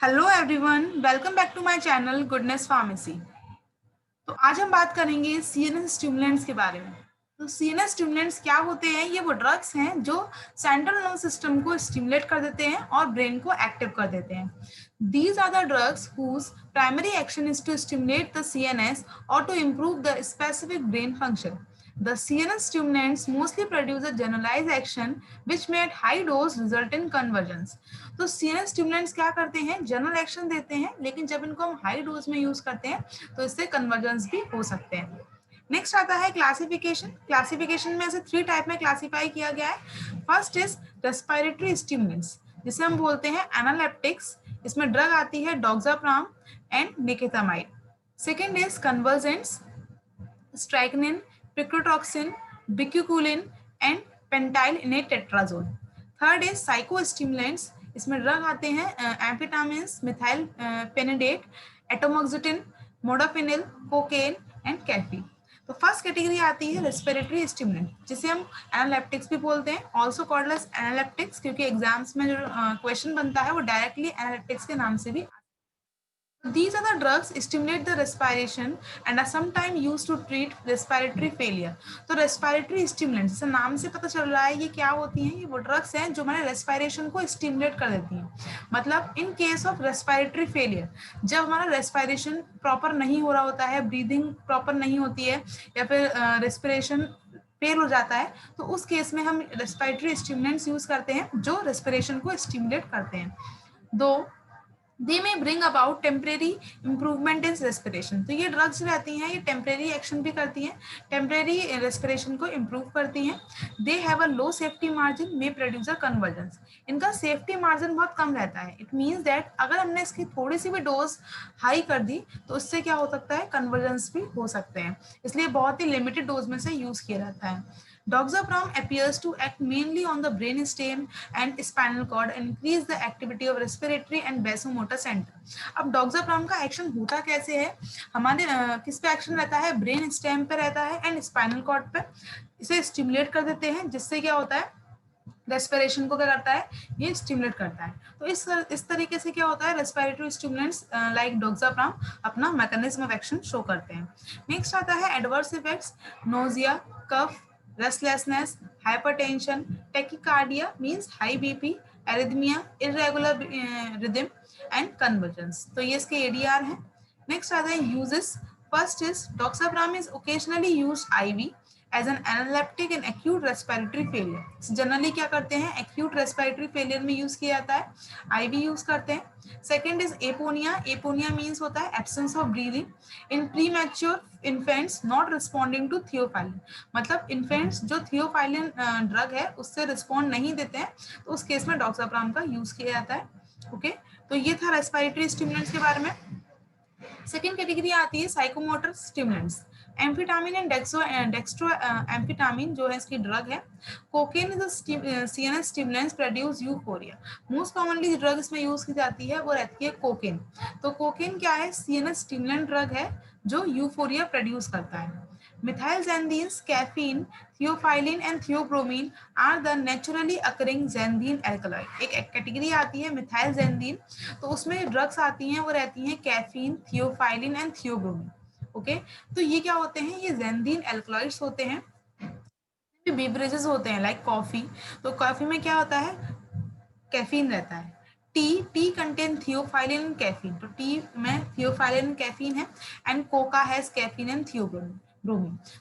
Hello everyone, welcome back to my channel goodness pharmacy. तो आज हम बात करेंगे सीएनएस स्टिमुलेंट्स के बारे में। तो सीएनएस स्टिमुलेंट्स क्या होते हैं? ये वो ड्रग्स हैं जो सेंट्रल नर्वस सिस्टम को स्टिमुलेट कर देते हैं और ब्रेन को एक्टिव कर देते हैं। These are the drugs whose primary action is to stimulate the CNS or to improve the specific brain function. The CNS stimulants mostly produce a generalized action which may at high dose result in conversions. तो CNS stimulants क्या करते हैं? General action देते हैं, लेकिन जब इनको हम हाई डोज में यूज करते हैं तो इससे कन्वर्जेंस भी हो सकते हैं। नेक्स्ट आता है क्लासिफिकेशन। क्लासिफिकेशन में ऐसे 3 टाइप में क्लासिफाई किया गया है। फर्स्ट इज रेस्पिरेटरी स्टिमुलेंट्स, जिसे हम बोलते हैं एनालेप्टिक्स। इसमें ड्रग आती है doxapram and nikethamide. Second is convulsants, strychnine, picrotoxin, bicuculline and pentylenetetrazole. Third is psychostimulants. इसमें ड्रग आते हैं amphetamine, methylphenidate, atomoxetine, modafinil, cocaine and caffeine. तो फर्स्ट कैटेगरी आती है रेस्पिरेटरी स्टिमुलेंट, जिसे हम एनालेप्टिक्स भी बोलते हैं, ऑल्सो कॉल्ड एज एनालेप्टिक्स, क्योंकि एग्जाम्स में जो क्वेश्चन बनता है वो डायरेक्टली एनालेप्टिक्स के नाम से भी। These are the drugs stimulate the respiration and are sometimes used to treat respiratory failure. तो respiratory stimulants, जैसे नाम से पता चल रहा है ये क्या होती हैं? ये वो ड्रग्स हैं जो हमारे रेस्पिरेशन को स्टिमुलेट कर देती हैं। मतलब in case of respiratory failure, जब हमारा रेस्पिरेशन प्रॉपर नहीं हो रहा होता है, ब्रीदिंग प्रॉपर नहीं होती है, या फिर रेस्पिरेशन फेल हो जाता है, तो उस केस में हम रेस्पिरेटरी स्टिमुलेंट्स यूज करते हैं जो रेस्पिरेशन को स्टिमुलेट करते हैं। दो, दे में bring about temporary improvement in respiration. तो ये ड्रग्स रहती हैं, ये टेम्परेरी एक्शन भी करती हैं, टेम्परेरी रेस्पिरेशन को इम्प्रूव करती हैं। They have a low safety margin, में प्रोड्यूस अ कन्वर्जेंस। इनका सेफ्टी मार्जिन बहुत कम रहता है। इट मीन्स दैट अगर हमने इसकी थोड़ी सी भी डोज हाई कर दी तो उससे क्या हो सकता है? कन्वर्जेंस भी हो सकते हैं, इसलिए बहुत ही लिमिटेड डोज में से यूज किया जाता है। Doxapram appears to act mainly on the brainstem and spinal cord and increase the activity of respiratory and vasomotor center. अब डॉक्साप्राम का एक्शन होता कैसे है? हमारे किस पे एक्शन रहता है? ब्रेन स्टेम पे रहता है एंड स्पाइनल कॉर्ड पे। इसे स्टिमुलेट कर देते हैं, जिससे क्या होता है? रेस्पिरेशन को क्या करता है? ये स्टिमुलेट करता है। तो इस तरीके से क्या होता है? रेस्पिरेटरी स्टिमुलेंट्स लाइक डॉक्साप्राम अपना मैकेनिज्म ऑफ एक्शन शो करते हैं। नेक्स्ट आता है adverse effects, nausea, cough, restlessness, hypertension, tachycardia means high BP, arrhythmia, irregular rhythm and convulsions. तो ये इसके एडीआर हैं। नेक्स्ट आता है uses. First is doxapram is occasionally used IV as an analeptic in acute respiratory failure. Generally क्या करते हैं? Acute respiratory failure में यूज किया जाता है, आईवी यूज करते हैं। Second is apnoea. Apnoea means होता है absence of breathing in pre mature infants not responding to theophylline. मतलब इन्फेंट्स जो थियोफाइलिन ड्रग है उससे रिस्पॉन्ड नहीं देते हैं, तो उस केस में डॉक्साप्राम का यूज किया जाता है। ओके, तो ये था रेस्पिरेटरी स्टिमुलेंट्स के बारे में। सेकेंड कैटेगरी आती है psychomotor stimulants. Amphetamine and dextro amphetamine जो है इसकी ड्रग है। Cocaine is CNS stimulants produce euphoria. Most commonly drug इसमें यूज की जाती है वो रहती है कोकेन। तो कोकेन क्या है? सीएनएस स्टिमुलेंट ड्रग है जो यूफोरिया प्रोड्यूस करता है। Methylxanthines, caffeine, theophylline and theobromine are the naturally occurring xanthine alkaloid. एक कैटेगरी आती है मिथाइलजैंथीन, तो उसमें ड्रग्स आती हैं वो रहती हैं caffeine, theophylline and theobromine. Okay, तो ये क्या होते हैं? ये जैंथीन एल्कलॉइड्स होते हैं। बेवरेजेस होते हैं लाइक कॉफी, तो कॉफी में क्या होता है? कैफीन रहता है। T contain theophylline and caffeine, तो टी में थियोफाइलिन एंड कैफीन है, and Coca has caffeine and theobromine.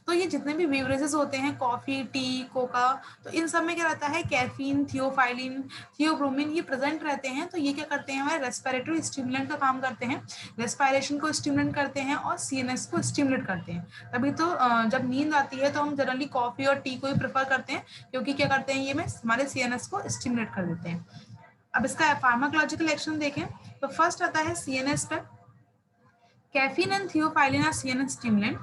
तो ये जितने भी बेवरेजेस होते हैं, कॉफी, टी, कोका, तो इन सब में क्या रहता है? कैफीन, थियोफाइलिन, थियोब्रोमीन ये प्रेजेंट रहते हैं। तो ये क्या करते हैं? हमारे रेस्पिरेटरी स्टिमुलेंट का काम करते हैं, रेस्पिरेशन को स्टिमुलेट करते हैं और सीएनएस को स्टिमुलेट करते हैं। तभी तो जब नींद आती है तो हम जनरली कॉफी और टी को ही प्रेफर करते हैं, क्योंकि क्या करते हैं? ये में हमारे सीएनएस को स्टिमुलेट कर देते हैं। अब इसका फार्माकोलॉजिकल एक्शन देखें तो फर्स्ट आता है सीएनएस पे। Caffeine and theophylline are CNS stimulant,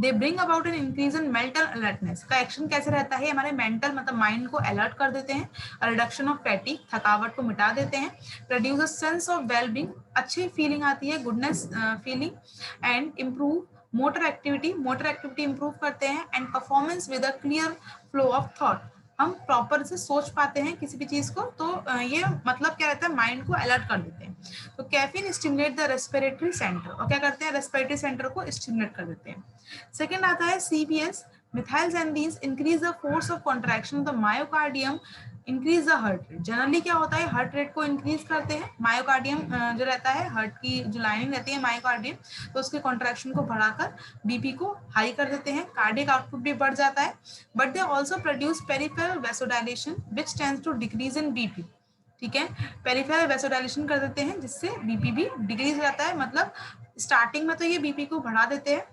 they bring about an increase in mental alertness. का एक्शन कैसे रहता है? हमारे मेंटल मतलब माइंड को अलर्ट कर देते हैं, रिडक्शन ऑफ फैटिग, थकावट को मिटा देते हैं, produce a sense of wellbeing, अच्छी फीलिंग आती है, goodness feeling, and improve motor activity improve करते हैं, and performance with a clear flow of thought. हम प्रॉपर से सोच पाते हैं किसी भी चीज को, तो ये मतलब क्या रहता है? माइंड को अलर्ट कर देते हैं। तो caffeine stimulate the respiratory centre, और क्या करते हैं, रेस्पिरेटरी सेंटर को स्टिमुलेट कर देते हैं। सेकेंड आता है CPS, methylxanthines increase the force of contraction of the myocardium, increase the heart rate. Generally क्या होता है, हार्ट रेट को इंक्रीज करते हैं, मायोकार्डियम जो रहता है, हार्ट की जो लाइनिंग रहती है मायोकार्डियम, तो उसके कॉन्ट्रैक्शन को बढ़ाकर बीपी को हाई कर देते हैं, कार्डियक आउटपुट भी बढ़ जाता है। But they also produce peripheral vasodilation which tends to decrease in BP. ठीक है, पेरिफेरल वैसोडाइलेशन कर देते हैं जिससे बीपी भी डिक्रीज हो जाता है। मतलब स्टार्टिंग में तो ये बीपी को बढ़ा देते हैं,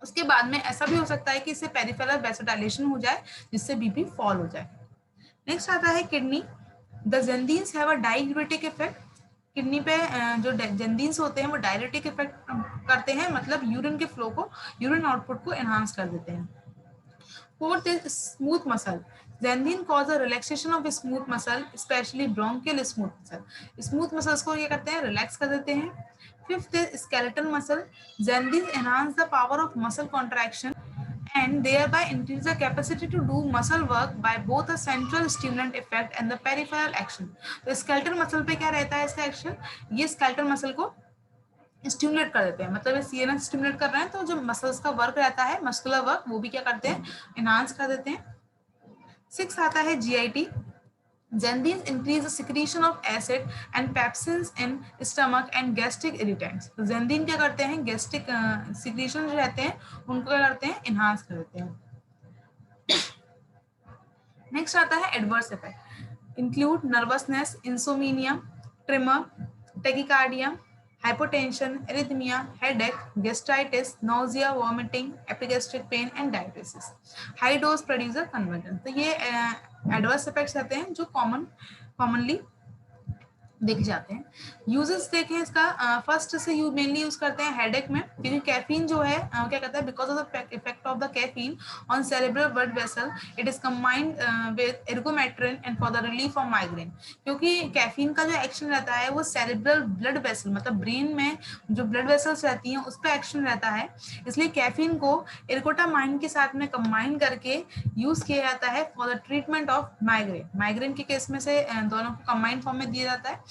उसके बाद में ऐसा भी हो सकता है कि इससे पेरिफेरल वैसोडाइलेशन हो जाए जिससे बीपी फॉल हो जाए। नेक्स्ट आता है kidney, the xanthines have a diuretic effect. Kidney पे जो जेंदीन्स होते हैं वो डाययूरेटिक इफेक्ट करते हैं, मतलब यूरिन के फ्लो को, यूरिन आउटपुट को एनहांस कर देते हैं। Fourth is smooth muscle, xanthine cause a relaxation of smooth muscle, specially bronchial smooth muscle. Smooth muscles को क्या करते हैं, रिलैक्स कर देते हैं। Fifth is skeletal muscle, xanthine enhance the power of muscle contraction and thereby increase the capacity to do muscle work by both a central stimulant effect and the peripheral action। तो skeletal muscle पे क्या रहता है इसका action, ये skeletal muscle को stimulate कर देते हैं, मतलब ये CNS स्टिमुलेट कर रहे हैं, तो जो मसल्स का वर्क रहता है, मस्कुलर वर्क, वो भी क्या करते हैं, एनहांस कर देते हैं। 6 आता है GIT, Xanthines increase the secretion of acid and pepsins in stomach and gastric irritants। तो xanthine क्या करते हैं, गैस्ट्रिक सिक्रीशन जो रहते हैं उनको क्या करते हैं, इनहांस कर देते हैं। नेक्स्ट आता है adverse effect, include nervousness, insomnia, trimmer, tachycardia, hypotension, arrhythmia, headache, gastritis, nausea, vomiting, epigastric pain and diabetes. High dose producer conversion. तो ये एडवर्स इफेक्ट्स रहते हैं जो कॉमनली देखे जाते हैं। यूजेस देखें इसका, फर्स्ट से मेनली यूज करते हैं हेडेक में, क्योंकि कैफीन जो है क्या कहता है, because of the effect of the caffeine on cerebral blood vessel, it is combined with ergometrine and for the relief of migraine. क्योंकि कैफीन का जो एक्शन रहता है वो सेरेब्रल ब्लड वेसल, मतलब ब्रेन में जो ब्लड वेसल्स रहती हैं उस पर एक्शन रहता है, इसलिए कैफीन को एर्गोटामाइन के साथ में कंबाइन करके यूज किया जाता है for the treatment of migraine. Migraine के केस में से दोनों को कंबाइंड फॉर्म में दिया जाता है।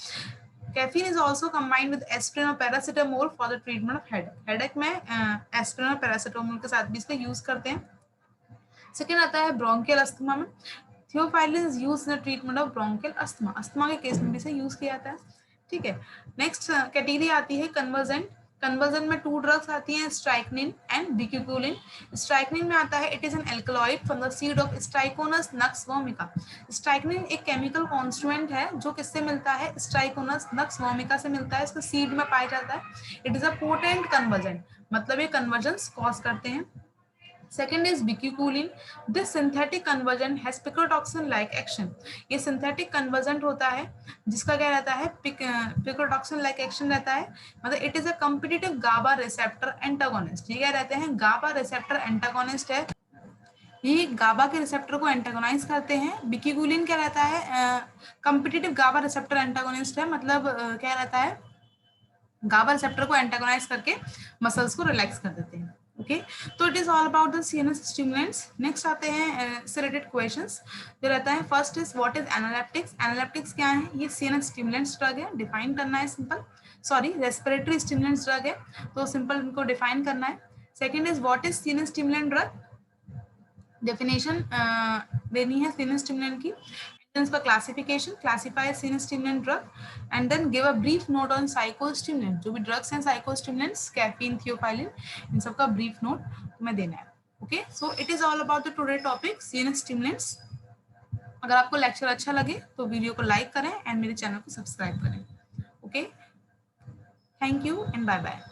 Caffeine is also combined with aspirin or paracetamol for the treatment of headache। Headache में एस्पिरिन और पैरासीटामोल के साथ भी इसका यूज करते हैं। सेकेंड आता है ब्रोंकियल अस्थमा में, theophylline is used in the treatment of bronchial asthma. Asthma के केस में भी इसे यूज किया जाता है। ठीक है, नेक्स्ट कैटेगरी आती है कन्वर्जेंट। कन्वर्जन में 2 ड्रग्स आती हैं, स्ट्राइकनिन एंड बिक्यूकुलिन। स्ट्राइकनिन में आता है, it is an alkaloid from the seed of strychnos nux vomica. Strychnine एक केमिकल कॉन्स्टिट्यूएंट है जो किससे मिलता है, स्ट्राइकोनस नक्स वोमिका से मिलता है, इसका सीड में पाया जाता है। It is a potent convergent, मतलब ये कन्वर्जेंस कॉज करते हैं। Second is bicuculin. This synthetic conversion has picotoxin-like action। ये synthetic conversion होता है जिसका क्या रहता है, picotoxin-like action रहता है, मतलब it is a competitive GABA receptor antagonist। ये क्या रहते हैं, GABA receptor antagonist है, ये गाबा के रिसेप्टर को एंटागोनाइज करते हैं। बिक्यूकुलिन क्या रहता है, कॉम्पिटिटिव गाबा रिसेप्टर एंटागोनिस्ट है, मतलब क्या रहता है, गाबा रिसेप्टर को एंटागोनाइज करके मसल्स को रिलैक्स कर देते हैं। ओके, तो it is all about the CNS stimulants. Next आते हैं से रिलेटेड क्वेश्चंस जो रहता है। First is what is analeptics. Analeptics क्या है, ये सीएनएस स्टिमुलेंट्स ड्रग है, डिफाइन करना है simple, sorry respiratory stimulants drug है, तो सिंपल इनको डिफाइन करना है। Second is what is CNS stimulant drug, definition देनी है सीएनएस स्टिमुलेंट की, इसका classification, classify CNS stimulant drug, and then give a brief note on psychostimulant. जो भी ड्रग्स हैं साइकोस्टिमुलेंट्स, कैफीन, थियोफाइलिन, इन सबका ब्रीफ नोट तुम्हें देना है। Okay, so it is all about the today topic CNS stimulants. अगर आपको लेक्चर अच्छा लगे तो वीडियो को लाइक करें एंड मेरे चैनल को सब्सक्राइब करें। Okay, thank you and bye bye.